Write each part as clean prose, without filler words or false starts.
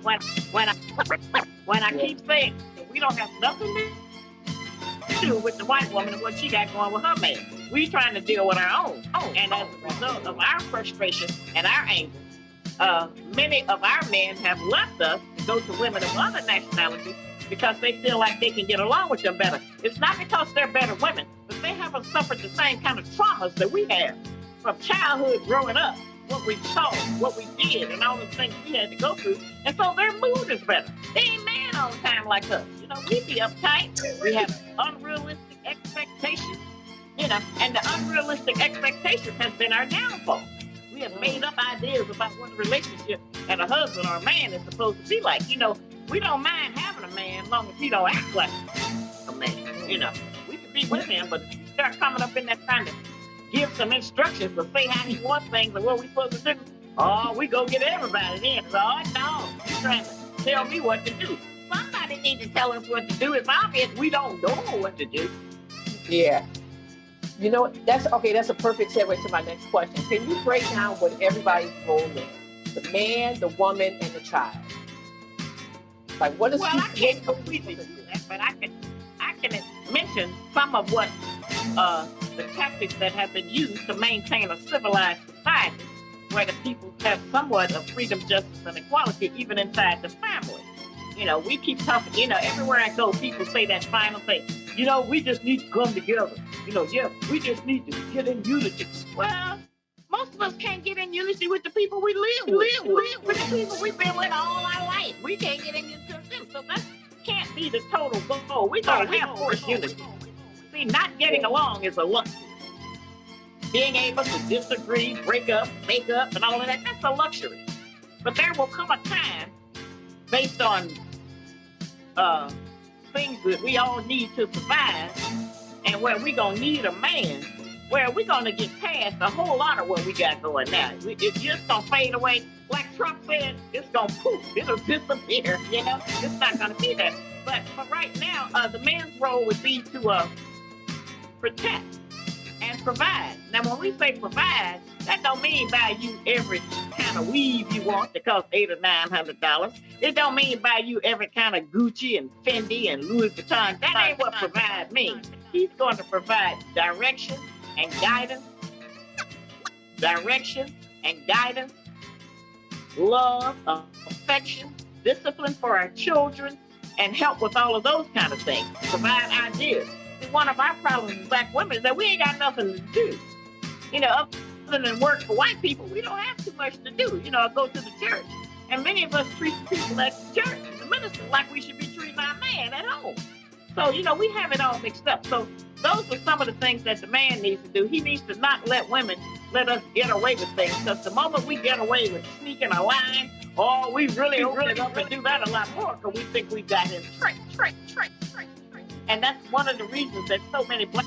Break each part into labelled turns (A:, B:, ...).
A: when when I when I keep saying we don't have nothing to do with the white woman and what she got going with her man. We trying to deal with our own. And as a result of our frustration and our anger, many of our men have left us to go to women of other nationalities because they feel like they can get along with them better. It's not because they're better women, but they haven't suffered the same kind of traumas that we have from childhood growing up, what we saw, what we did, and all the things we had to go through. And so their mood is better. They ain't mad all the time like us. You know, we be uptight. We have unrealistic expectations, you know, and the unrealistic expectations has been our downfall. We have made up ideas about what a relationship and a husband or a man is supposed to be like. You know, we don't mind having a man as long as he don't act like a man. You know, we can be with him, but if you start coming up in that kind of give some instructions or say how he wants things and what we supposed to do, oh, we go get everybody then. Oh, no, you're trying to tell me what to do. Somebody needs to tell us what to do. It's obvious we don't know what to do.
B: Yeah. You know, that's okay. That's a perfect segue to my next question. Can you break down what everybody's role is? The man, the woman, and the child. Like, what is?
A: Well, I can't completely do that, but I can mention some of what the tactics that have been used to maintain a civilized society, where the people have somewhat of freedom, justice, and equality, even inside the family. You know, we keep talking. You know, everywhere I go, people say that final thing. You know, we just need to come together. You know, yeah, we just need to get in unity. Well, most of us can't get in unity with the people we live with. With the people we've been with all our life. We can't get in unity with them. So that can't be the total goal. We don't have forced unity. See, not getting along is a luxury. Being able to disagree, break up, make up, and all of that, that's a luxury. But there will come a time, based on things that we all need to survive, and where we're going to need a man, where we're going to get past a whole lot of what we got going now. It's just going to fade away. Like Trump said, it's going to poof. It'll disappear, you know? It's not going to be there. But for right now, the man's role would be to protect and provide. Now, when we say provide, that don't mean buy you every kind of weave you want that costs $800 or $900. It don't mean buy you every kind of Gucci and Fendi and Louis Vuitton. That ain't what provide means. He's going to provide direction and guidance, love, affection, discipline for our children, and help with all of those kind of things. Provide ideas. See, one of our problems with black women is that we ain't got nothing to do. You know, other than work for white people, we don't have too much to do. You know, I go to the church, and many of us treat the people at the church, the minister, like we should be treating our man at home. So, you know, we have it all mixed up. So those are some of the things that the man needs to do. He needs to not let women let us get away with things, because the moment we get away with sneaking a line, we really up and do that a lot more, because we think we got him tricked. And that's one of the reasons that so many black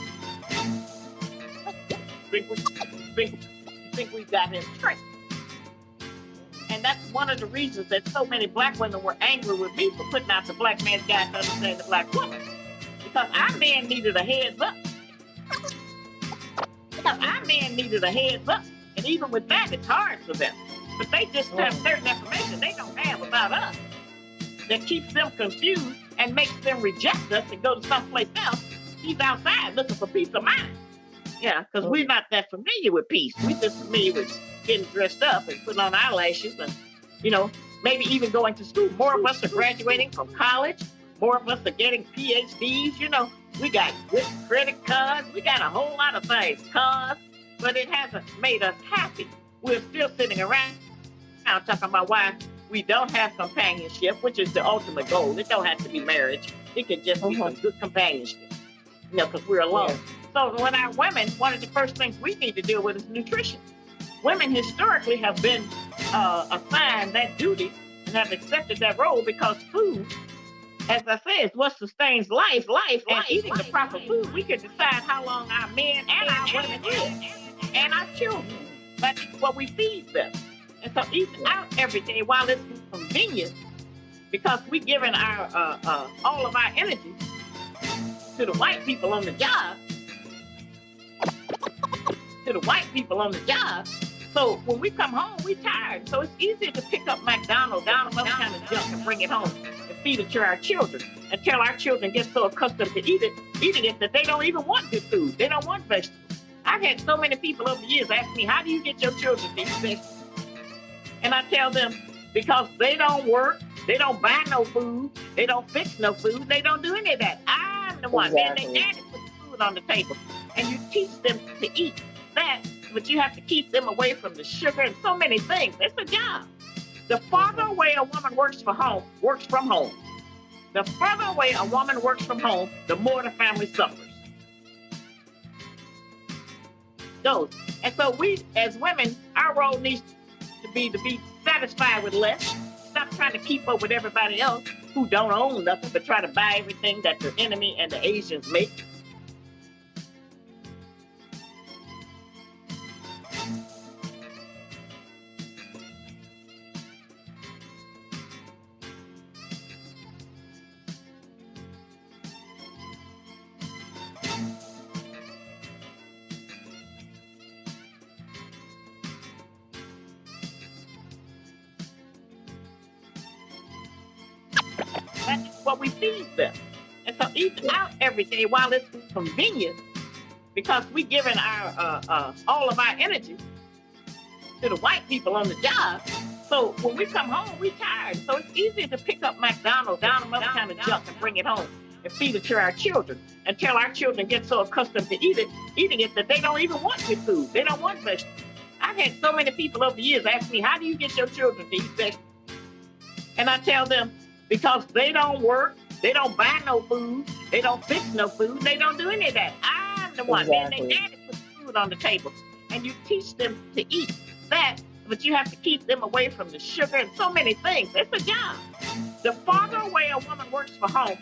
A: think we got him tricked. And that's one of the reasons that so many black women were angry with me for putting out the black man's guide to understand the black woman. Because our men needed a heads up. And even with that, it's hard for them. But they just have certain information they don't have about us that keeps them confused and makes them reject us and go to someplace else. He's outside looking for peace of mind. Yeah, because we're not that familiar with peace. We're just familiar with getting dressed up and putting on eyelashes and, you know, maybe even going to school. More of us are graduating from college. More of us are getting PhDs. You know, we got good credit cards. We got a whole lot of things, cars, but it hasn't made us happy. We're still sitting around talking about why we don't have companionship, which is the ultimate goal. It don't have to be marriage. It can just be some good companionship, you know, because we're alone. Yeah. So when our women, one of the first things we need to deal with is nutrition. Women historically have been assigned that duty and have accepted that role because food, as I said, is what sustains life. And eating the proper food, we can decide how long our men and our women live, and our children. But it's what we feed them. And so eating out every day, while it's convenient, because we're giving our all of our energy to the white people on the job, So when we come home, we tired. So it's easier to pick up McDonald's, down some other kind of junk, and bring it home and feed it to our children until our children get so accustomed to eating it that they don't even want good food. They don't want vegetables. I've had so many people over the years ask me, how do you get your children to eat vegetables? And I tell them, because they don't work, they don't buy no food, they don't fix no food, they don't do any of that. I'm the one.
B: Exactly.
A: Man, they daddy puts food on the table. And you teach them to eat that, but you have to keep them away from the sugar and so many things. It's a job. The farther away a woman works from home, the further away a woman works from home, the more the family suffers. Goes. And so we, as women, our role needs to be satisfied with less. Stop trying to keep up with everybody else who don't own nothing, but try to buy everything that the enemy and the Asians make. That's what we feed them. And so eating out every day, while it's convenient, because we giving our all of our energy to the white people on the job. So when we come home, we tired. So it's easier to pick up McDonald's, down some other kind of junk, and bring it home and feed it to our children until our children get so accustomed to eating it that they don't even want good food. They don't want vegetables. I've had so many people over the years ask me, how do you get your children to eat vegetables? And I tell them, because they don't work, they don't buy no food, they don't fix no food, they don't do any of that. I'm the one.
B: Exactly.
A: Man, they daddy puts food on the table. And you teach them to eat that, but you have to keep them away from the sugar and so many things. It's a job. The farther away a woman works from home,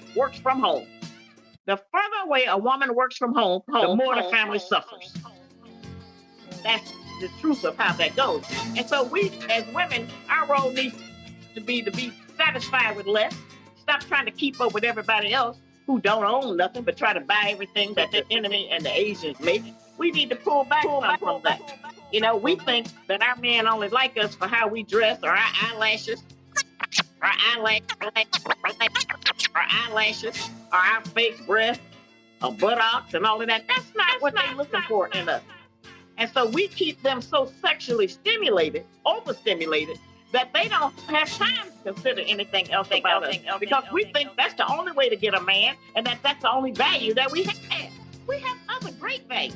A: the further away a woman works from home, the more the family suffers. That's the truth of how that goes. And so we, as women, our role needs to be satisfied with less. Stop trying to keep up with everybody else who don't own nothing, but try to buy everything that the enemy and the Asians make. We need to pull back from that. You know, we think that our men only like us for how we dress, or our eyelashes, or our fake breasts, or buttocks, and all of that. That's not what they're looking for in us. And so we keep them so sexually stimulated, overstimulated, that they don't have time to consider anything else about us, because we think that's the only way to get a man, and that's the only value that we have. We have other great values.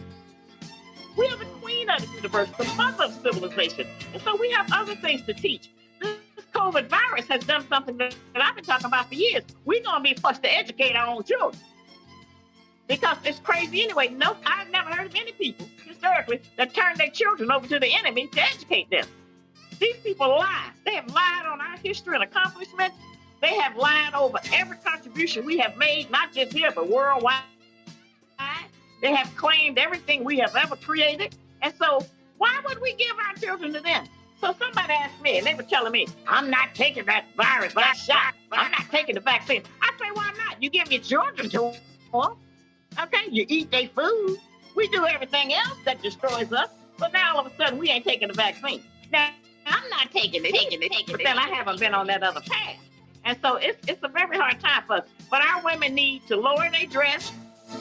A: We are the queen of the universe, the mother of civilization. And so we have other things to teach. This COVID virus has done something that I've been talking about for years. We're going to be forced to educate our own children. Because it's crazy anyway. No, I've never heard of any people, historically, that turn their children over to the enemy to educate them. These people lie. They have lied on our history and accomplishments. They have lied over every contribution we have made, not just here, but worldwide. They have claimed everything we have ever created. And so why would we give our children to them? So somebody asked me, and they were telling me, I'm not taking that virus, that shot. I'm not taking the vaccine. I say, why not? You give your children to them. Okay, you eat their food. We do everything else that destroys us. But now all of a sudden, we ain't taking the vaccine. Now, I'm not taking it, but then I haven't been on that other path. And so it's a very hard time for us. But our women need to lower their dress,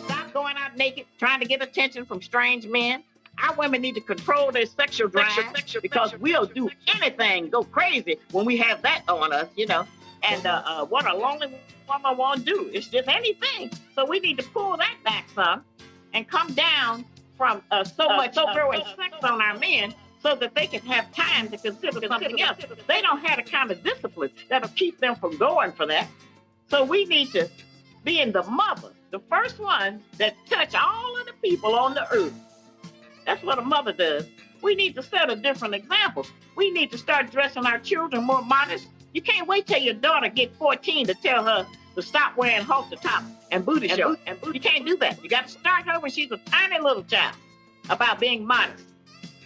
A: stop going out naked, trying to get attention from strange men. Our women need to control their sexual drive, because we'll do anything, go crazy when we have that on us, you know. And what a lonely woman won't do, it's just anything. So we need to pull that back some and come down from so much throwing sex on our men, so that they can have time to consider something else. They don't have the kind of discipline that'll keep them from going for that. So we need to be in the mother, the first one that touch all of the people on the earth. That's what a mother does. We need to set a different example. We need to start dressing our children more modest. You can't wait till your daughter gets 14 to tell her to stop wearing halter tops and booty shorts. You can't do that. You got to start her when she's a tiny little child about being modest,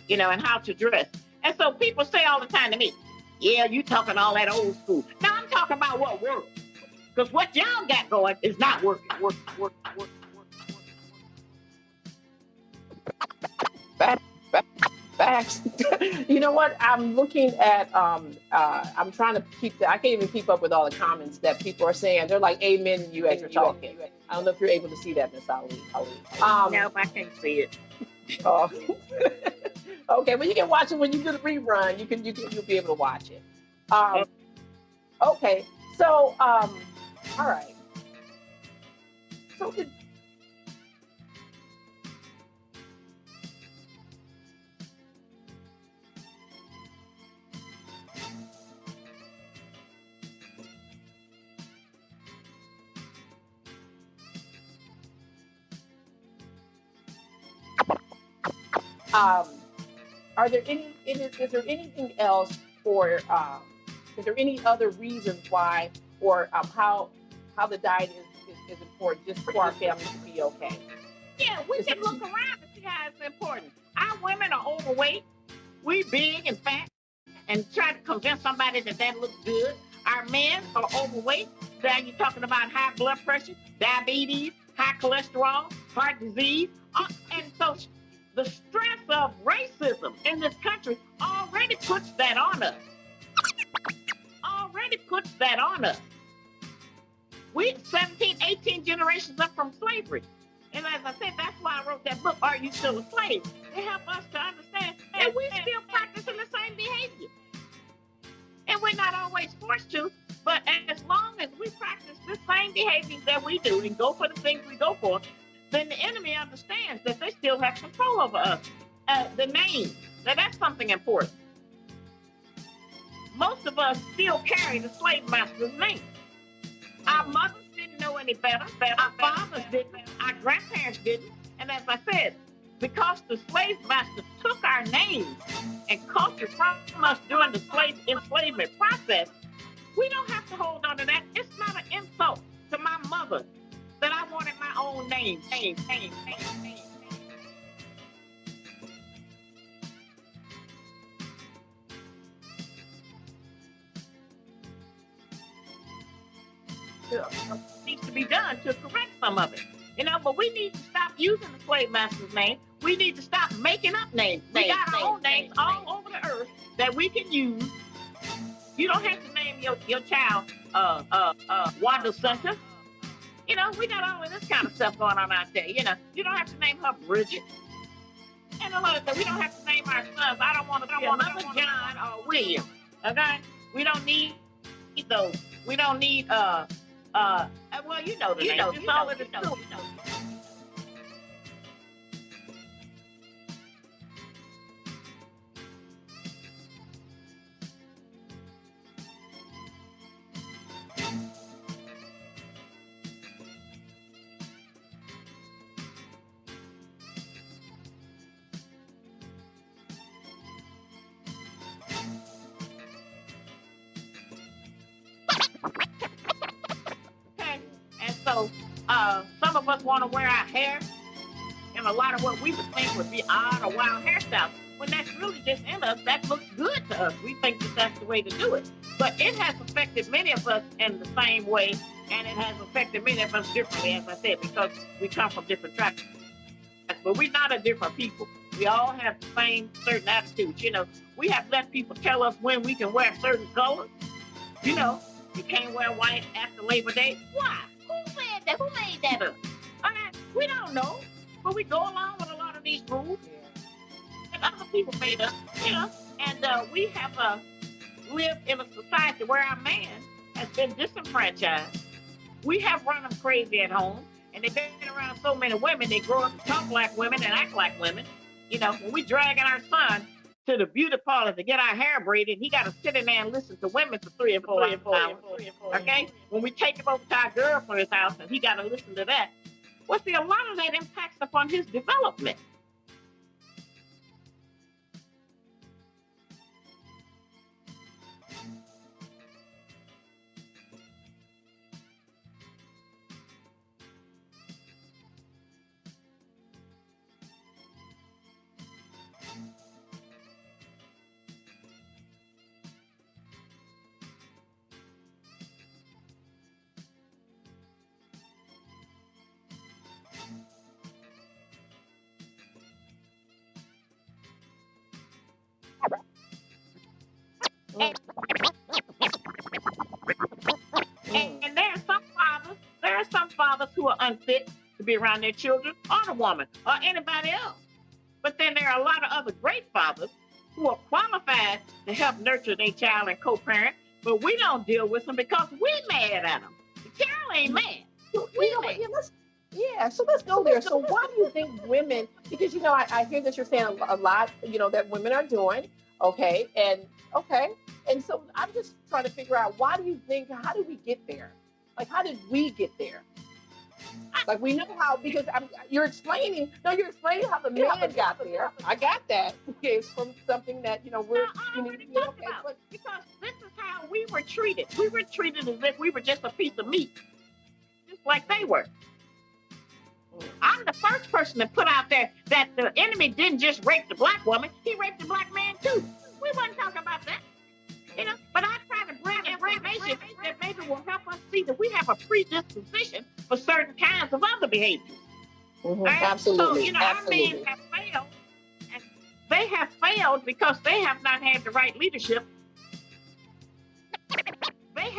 A: you know, and how to dress. And so people say all the time to me, yeah, you talking all that old school. Now I'm talking about what works. Because what y'all got going is not working.
B: Facts. You know what? I'm looking at I'm trying to I can't even keep up with all the comments that people are saying. They're like amen and you as you're talking. I don't know if you're able to see that, Miss Ali.
A: Nope, I can't see it.
B: Oh. Okay, well you can watch it when you do the rerun. You'll be able to watch it. Okay. So all right. So are there is there anything else for is there any other reasons why or how the diet is important just for our families to be okay?
A: Yeah, we can look around and see how it's important. Our women are overweight. We big and fat and try to convince somebody that that looks good. Our men are overweight. Now you're talking about high blood pressure, diabetes, high cholesterol, heart disease. And so the stress of racism in this country already puts that on us. Already puts that on us. We 17, 18 generations up from slavery. And as I said, that's why I wrote that book, Are You Still a Slave? To help us to understand that we still practicing the same behavior. And we're not always forced to, but as long as we practice the same behaviors that we do and go for the things we go for, then the enemy understands that they still have control over us. The names, now that's something important. Most of us still carry the slave master's name. Our mothers didn't know any better. Our fathers didn't. Our grandparents didn't. And as I said, because the slave master took our names and culture from us during the slave enslavement process, we don't have to hold on to that. It's not an insult to my mother that I wanted my own name. Needs to be done to correct some of it. But we need to stop using the slave master's name. We need to stop making up names. We got our own names all over the earth that we can use. You don't have to name your child Wanda Center. We got all of this kind of stuff going on out there. You don't have to name her Bridget. And a lot of things. We don't have to name our sons. I don't want another John or William. Okay? We don't need those. We don't need well, you know the name. It's all in the school. So some of us want to wear our hair in a lot of what we would think would be odd or wild hairstyles. When that's really just in us, that looks good to us. We think that that's the way to do it. But it has affected many of us in the same way, and it has affected many of us differently, as I said, because we come from different tribes. But we're not a different people. We all have the same certain attitudes. We have let people tell us when we can wear certain colors. You can't wear white after Labor Day. Why? Who said that? Who made that up? We don't know, but we go along with a lot of these rules that other people made up, And we have lived in a society where our man has been disenfranchised. We have run them crazy at home, and they've been around so many women, they grow up to talk like women and act like women. When we dragging our son to the beauty parlor to get our hair braided, he got to sit in there and listen to women for 3 or 4 hours. Okay? When we take him over to our girlfriend's house and he got to listen to that, well, see, a lot of that impacts upon his development.
B: Mm.
A: And there are some fathers who are unfit to be around their children or the woman or anybody else. But then there are a lot of other great fathers who are qualified to help nurture their child and co-parent, but we don't deal with them because we mad at them. The child ain't mad. We mad.
B: So let's go there. So why do you think women, because, I hear that you're saying a lot, that women are doing, okay. And so I'm just trying to figure out, how did we get there? Like, how did we get there? Like, we know how, because you're explaining how the man got there. I got that. Okay, it's from something that, we're...
A: Because this is how we were treated. We were treated as if we were just a piece of meat, just like they were. I'm the first person to put out there that the enemy didn't just rape the black woman, he raped the black man too. We wasn't talking about that. But I try to bring information that maybe will help us see that we have a predisposition for certain kinds of other behaviors.
B: Mm-hmm. Right? Absolutely.
A: So, our men have failed, and they have failed because they have not had the right leadership. They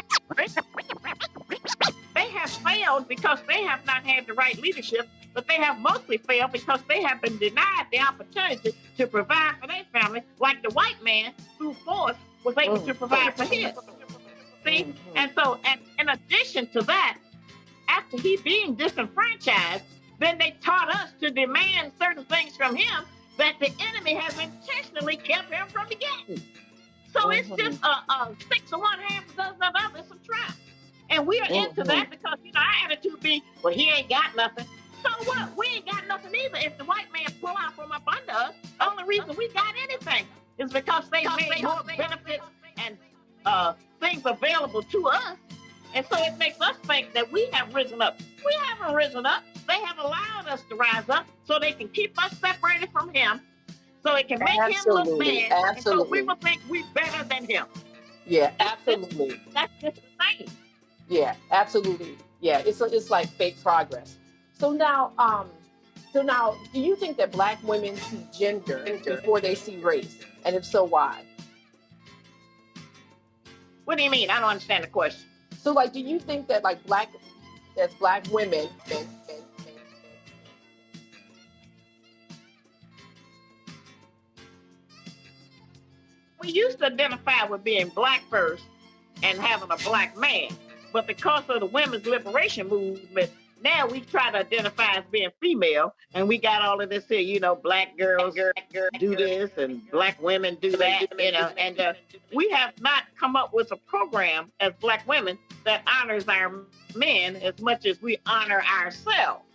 A: have failed because they have not had the right leadership, but they have mostly failed because they have been denied the opportunity to provide for their family, like the white man through force was able to provide for his. See? And so, and in addition to that, after he being disenfranchised, then they taught us to demand certain things from him that the enemy has intentionally kept him from getting. So it's just a 6 of one, half a dozen of the other. It's a trap. And we are into that because, our attitude be, well, he ain't got nothing. So what? We ain't got nothing either. If the white man pull out from up under us, the only reason we got anything is because they made more benefits and things available to us. And so it makes us think that we have risen up. We haven't risen up. They have allowed us to rise up so they can keep us separated from him, so it can make him look bad.
B: Absolutely.
A: And so we will think we're better than him.
B: Yeah, absolutely.
A: That's just the thing.
B: Yeah, absolutely. Yeah, it's like fake progress. So now, do you think that black women see gender before they see race? And if so, why?
A: What do you mean? I don't understand the question.
B: So, do you think that, black women,
A: we used to identify with being black first and having a black man, but because of the women's liberation movement, now we try to identify as being female, and we got all of this here, black girls do this and black women do that, and we have not come up with a program as black women that honors our men as much as we honor ourselves.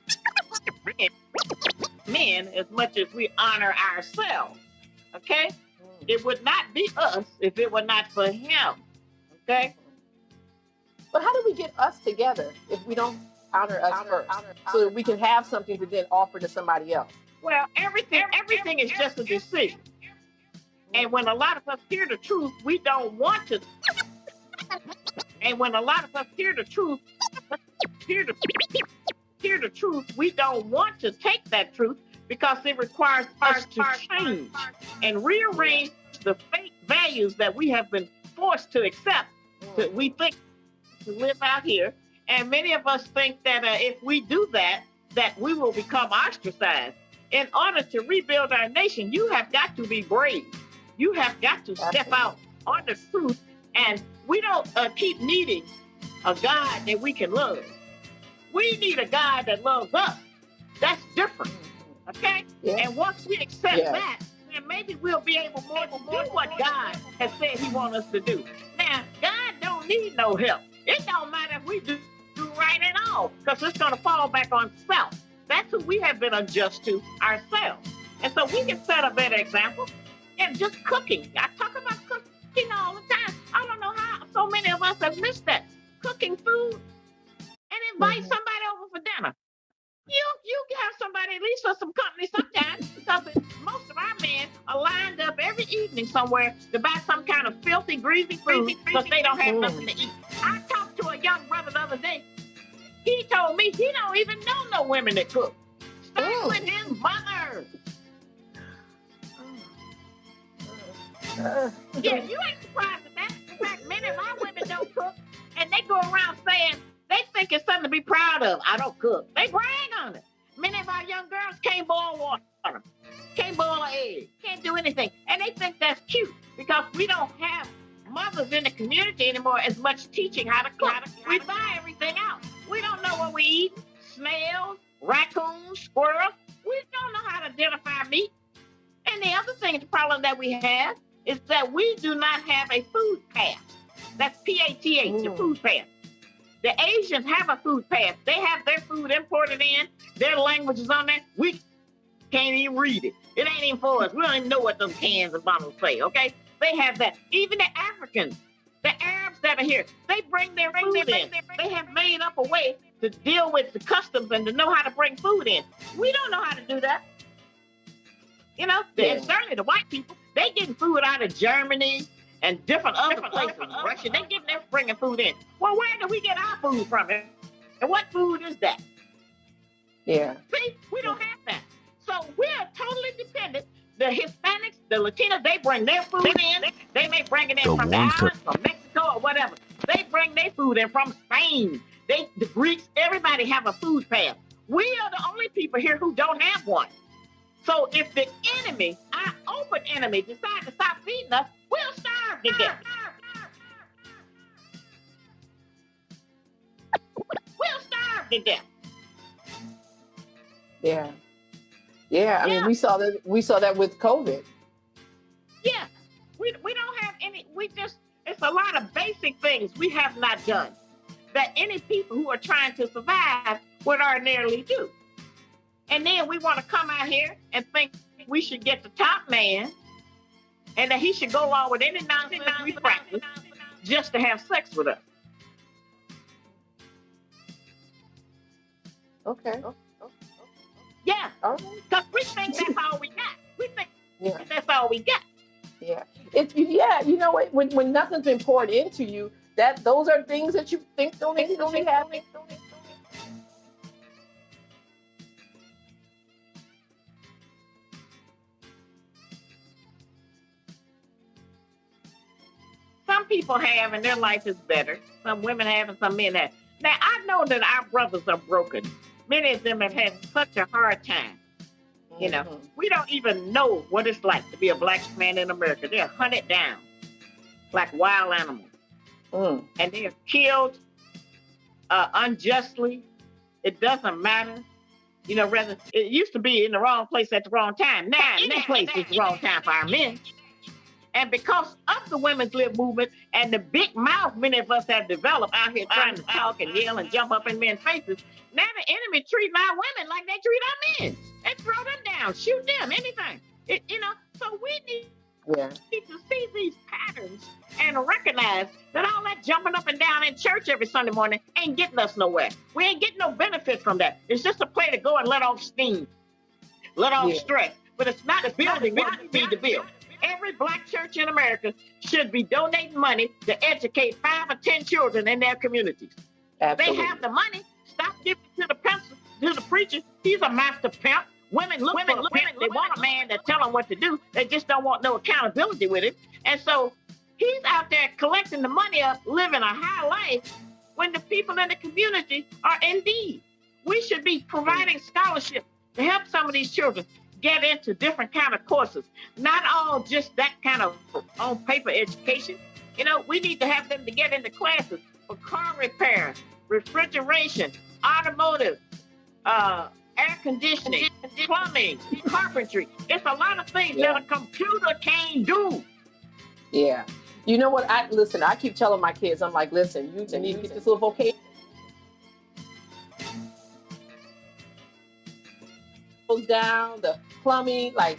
A: Men as much as we honor ourselves, okay? It would not be us if it were not for him, okay?
B: But how do we get us together if we don't honor us first, so that we can have something to then offer to somebody else?
A: Well, everything is just a decision. And when a lot of us hear the truth, we don't want to. And when a lot of us hear the truth, we don't want to take that truth because it requires us to change and rearrange the fake values that we have been forced to accept, that we think to live out here. And many of us think that if we do that we will become ostracized. In order to rebuild our nation, you have got to be brave. You have got to step out on the truth. And we don't keep needing a God that we can love. We need a God that loves us. That's different. Okay? Yeah. And once we accept that, then maybe we'll be able more to do what God has said he wants us to do. Now, God don't need no help. It don't matter if we do right at all, because it's going to fall back on self. That's who we have been unjust to, ourselves. And so we can set a better example. And just cooking. I talk about cooking all the time. I don't know how so many of us have missed that. Cooking food and invite somebody over for dinner. You have somebody at least for some company sometimes, because most of our men are lined up every evening somewhere to buy some kind of filthy, greasy food because they don't have nothing to eat. I talked to a young brother the other day. He told me he don't even know no women that cook. Start with his mother. Yeah, you ain't surprised don't cook, and they go around saying they think it's something to be proud of. I don't cook. They brag on it. Many of our young girls can't boil water, can't boil an egg, can't do anything, and they think that's cute because we don't have mothers in the community anymore as much teaching how to cook. We buy everything out. We don't know what we eat. Snails, raccoons, squirrels. We don't know how to identify meat. And the other thing, the problem that we have is that we do not have a food pass. That's PATH, the food pass. The Asians have a food pass. They have their food imported in, their language is on there. We can't even read it. It ain't even for us. We don't even know what those cans and bottles say, okay? They have that. Even the Africans, the Arabs that are here, they bring their food in. They have made up a way to deal with the customs and to know how to bring food in. We don't know how to do that. You know, and certainly the white people, they getting food out of Germany and different other places, Russia. They getting them bringing food in. Well, where do we get our food from? And what food is that?
B: Yeah.
A: See, we don't have that. So we're totally dependent. The Hispanics, the Latinos, they bring their food in. They may bring it in from the islands, from Mexico or whatever. They bring their food in from Spain. The Greeks, everybody have a food pass. We are the only people here who don't have one. So if the enemy, our open enemy, decide to stop feeding us, we'll starve to death. We'll starve to death.
B: Yeah. Yeah, I mean, we saw that with COVID.
A: Yeah, we don't have any. It's a lot of basic things we have not done that any people who are trying to survive would ordinarily do. And then we want to come out here and think we should get the top man and that he should go along with any nonsense we practice just to have sex with us.
B: Okay.
A: Yeah, because we think that's all we got. We think that's all we got.
B: Yeah, you know what? When nothing's been poured into you, those are things that you think don't have.
A: Some people have, and their life is better. Some women have, and some men have. Now I know that our brothers are broken. Many of them have had such a hard time. You know, we don't even know what it's like to be a black man in America. They're hunted down like wild animals. And they are killed unjustly. It doesn't matter. You know, rather, it used to be in the wrong place at the wrong time. Now, any place is the wrong time for our men. And because of the women's lib movement and the big mouth many of us have developed out here trying to talk and yell and jump up in men's faces, now the enemy treating our women like they treat our men. They throw them down, shoot them, anything. So we need to see these patterns and recognize that all that jumping up and down in church every Sunday morning ain't getting us nowhere. We ain't getting no benefit from that. It's just a play to go and let off steam, let off stress. But it's not building what we need to build. Every black church in America should be donating money to educate 5 or 10 children in their communities. Absolutely. They have the money. Stop giving to the preacher. He's a master pimp. Women look for a pimp. They want a man that tell them what to do. They just don't want no accountability with it. And so he's out there collecting the money up, living a high life, when the people in the community are in need. We should be providing scholarships to help some of these children get into different kind of courses, not all just that kind of on paper education. You know, we need to have them to get into classes for car repair, refrigeration, automotive, air conditioning, plumbing, carpentry. It's a lot of things that a computer can't do.
B: Yeah. You know what? I keep telling my kids, I'm like, listen, you need to get this little vocation. Down the plumbing, I'm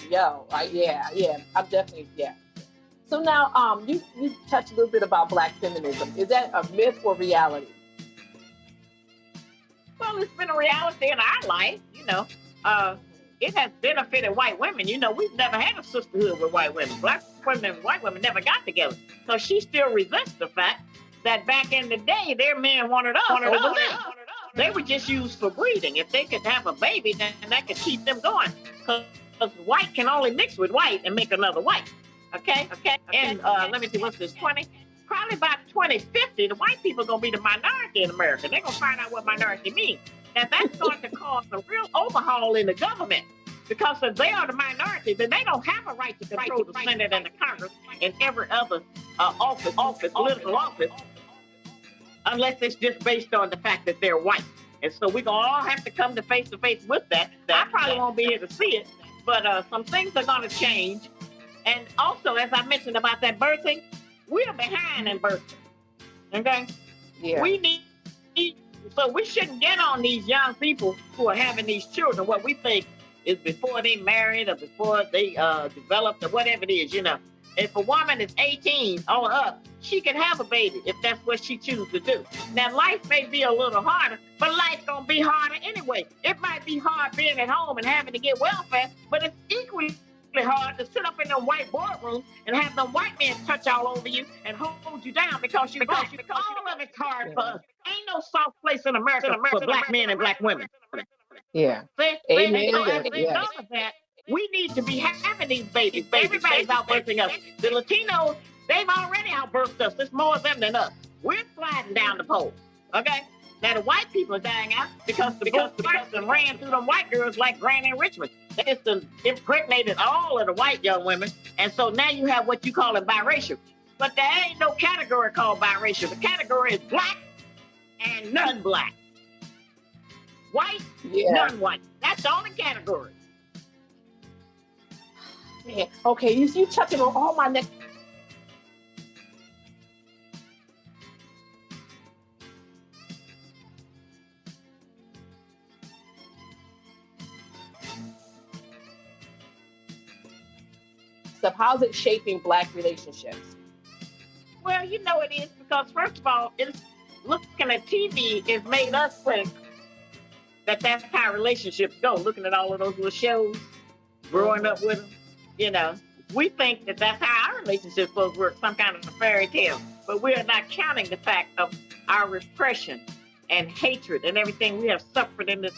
B: definitely So now, you touched a little bit about black feminism. Is that a myth or reality?
A: Well, it's been a reality in our life. You know, it has benefited white women. You know, we've never had a sisterhood with white women. Black women and white women never got together. So she still resents the fact that back in the day, their men wanted us over them. They were just used for breeding. If they could have a baby, then that could keep them going. Because white can only mix with white and make another white. Okay. And let me see, what's this, 20? probably by 2050, the white people are going to be the minority in America. They're going to find out what minority means. And that's going to cause a real overhaul in the government. Because if they are the minority, then they don't have a right to control the Senate and the Congress and every other political office, unless it's just based on the fact that they're white. And so we're going to all have to come to face with that. I probably won't be here to see it, but some things are going to change. And also, as I mentioned about that birthing, we're behind in birthing. Okay?
B: Yeah.
A: We need, so we shouldn't get on these young people who are having these children, what we think is before they married or before they developed or whatever it is, you know. If a woman is 18 or up, she can have a baby if that's what she chooses to do. Now, life may be a little harder, but life's going to be harder anyway. It might be hard being at home and having to get welfare, but it's equally hard to sit up in them white boardrooms and have them white men touch all over you and hold you down because you're black. All of it's hard for us. Ain't no soft place in America for black men and black women.
B: Yeah.
A: Amen. As a result of that, we need to be having these babies. Everybody's out birthing us. The Latinos, they've already outbirthed us. There's more of them than us. We're sliding down the pole. Okay? Now the white people are dying out because the blacks ran through them white girls like Granny and Richmond. They just impregnated all of the white young women. And so now you have what you call it biracial. But there ain't no category called biracial. The category is black and non-black. White, non-white. That's the only category.
B: Yeah. Okay, you touching on all my neck. Stuff. How's it shaping black relationships?
A: Well, you know it is because first of all, it's looking at TV has made us think that that's how relationships go. Looking at all of those little shows, growing up with them, you know, we think that that's how our relationships supposed to work, some kind of a fairy tale. But we are not counting the fact of our repression and hatred and everything we have suffered in this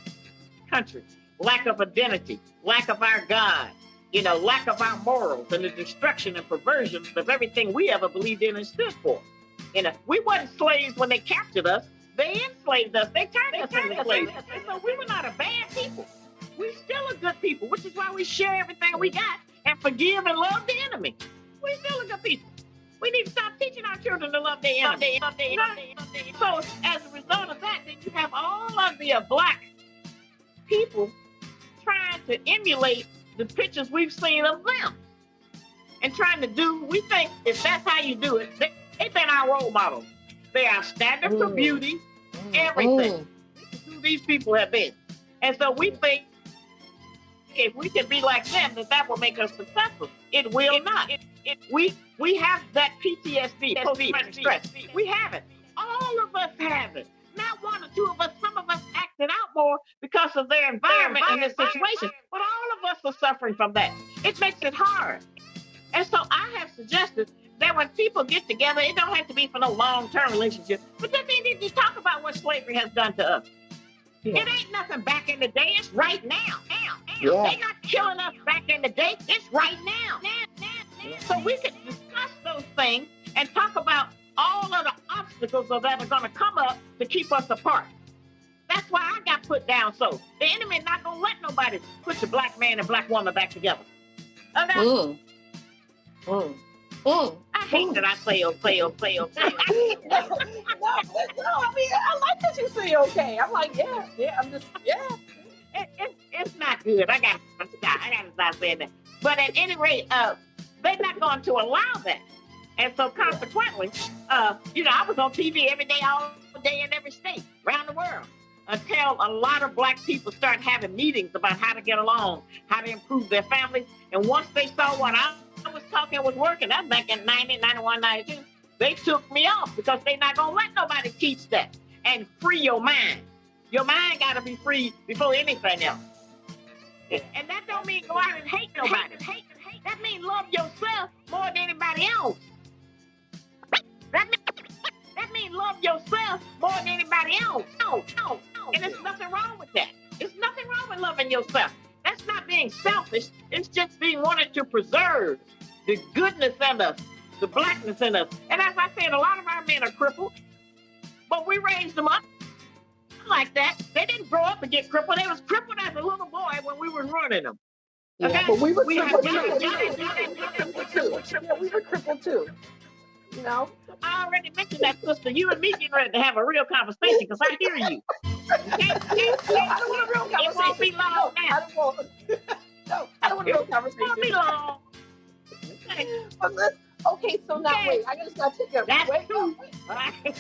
A: country. Lack of identity, lack of our God, you know, lack of our morals and the destruction and perversion of everything we ever believed in and stood for. You know, we weren't slaves when they captured us. They enslaved us. They turned us into slaves. And so we were not a bad people. We still a good people, which is why we share everything we got and forgive and love the enemy. We still a good people. We need to stop teaching our children to love their enemy. So as a result of that, then you have all of the black people trying to emulate the pictures we've seen of them and trying to do, we think if that's how you do it, they've been our role models. They are standard for beauty, everything. This is who these people have been. And so we think if we can be like them, that will make us successful. It will not. We have that PTSD, post-traumatic stress. We have it. All of us have it. Not one or two of us. Some of us acted out more because of their environment and their situation. But all of us are suffering from that. It makes it hard. And so I have suggested that when people get together, it don't have to be for no long-term relationship, but then they need to talk about what slavery has done to us. Yeah. It ain't nothing back in the day. It's right now. Yeah. They're not killing us back in the day. It's right now. So we can discuss those things and talk about all of the obstacles that are going to come up to keep us apart. That's why I got put down. So the enemy not going to let nobody put the black man and black woman back together. Okay? I hate that I say okay.
B: No, I mean, I like that you say okay. I'm like, I'm just.
A: It's not good. I got to stop saying that. But at any rate, they're not going to allow that. And so consequently, you know, I was on TV every day, all day in every state, around the world, until a lot of black people started having meetings about how to get along, how to improve their families. And once they saw what I was talking was working, that back in 90, 91, 92, they took me off because they're not going to let nobody teach that and free your mind. Your mind got to be free before anything else. And that don't mean go out and hate nobody. That means love yourself more than anybody else. That means love yourself more than anybody else. No. And there's nothing wrong with that. There's nothing wrong with loving yourself. That's not being selfish. It's just being wanted to preserve the goodness and the the blackness in us. And as I said, a lot of our men are crippled, but we raised them up like that. They didn't grow up and get crippled. They was crippled as a little boy when we were running them. Okay?
B: Yeah, but we were
A: have
B: crippled too. Yeah, we were crippled too. You know?
A: I already mentioned that, sister. You and me getting ready to have a real conversation because I hear you.
B: I don't want a real conversation.
A: It won't be long
B: no,
A: now.
B: I don't want. No, I don't want a real conversation.
A: It won't be long.
B: But okay, so now wait. I just got to take a
A: That's
B: wait.
A: true.
B: Wait.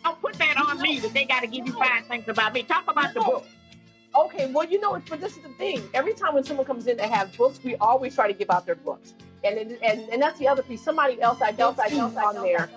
A: Don't put that on me that they got to give you 5 things about me. Talk about the book.
B: Okay, well, but this is the thing. Every time when someone comes in that has books, we always try to give out their books. And that's the other piece. Somebody else I don't see on there.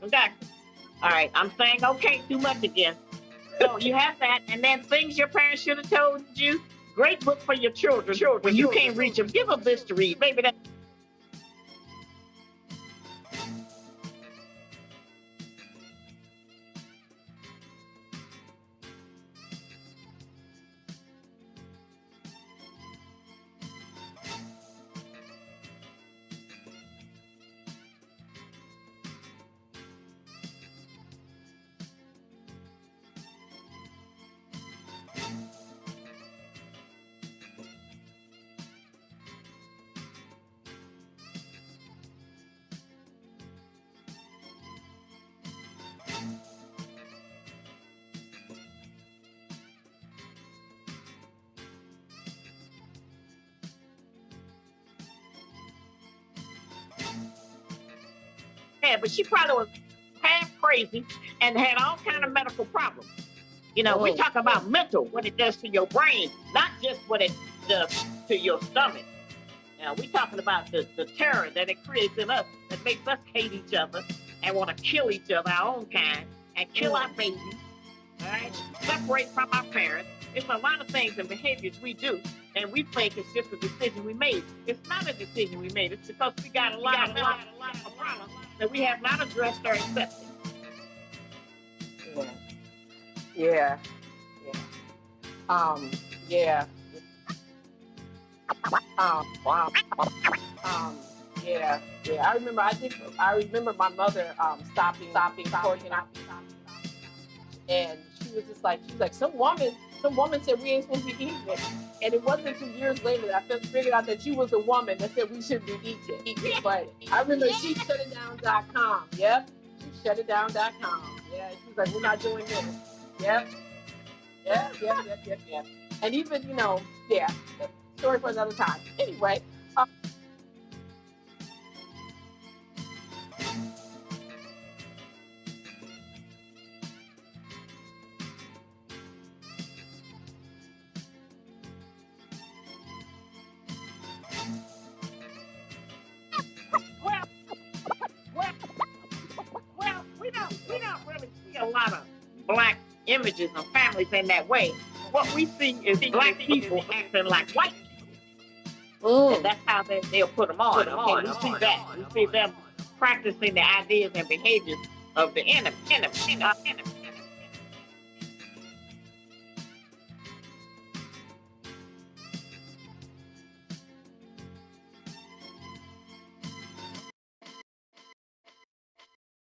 A: Okay. All right. I'm saying okay too much again. So you have that, and then things your parents should have told you. Great book for your children. When you can't reach them, give them this to read. Maybe that. Yeah, but she probably was half crazy and had all kind of medical problems. You know, we talk about mental, what it does to your brain, not just what it does to your stomach. Now, we're talking about the terror that it creates in us that makes us hate each other and want to kill each other, our own kind, and kill our babies, all right? Separate from our parents. It's a lot of things and behaviors we do, and we think it's just a decision we made. It's not a decision we made. It's because we got a lot of problems that we have not addressed or accepted.
B: Yeah. Yeah. Wow. Yeah. I remember my mother stopping talking, and she was like, some woman said we ain't supposed to be eating it. And it wasn't until years later that I figured out that she was the woman that said we shouldn't be eating it. But I remember she shut it down.com. Yep. She shut it down.com. Yeah. She was like, we're not doing this. Yep. And even, story for another time. Anyway.
A: black images of families in that way, what we see is black people acting like white people. And that's how they'll put them on. Okay, we see that. We see them practicing the ideas and behaviors of the enemy.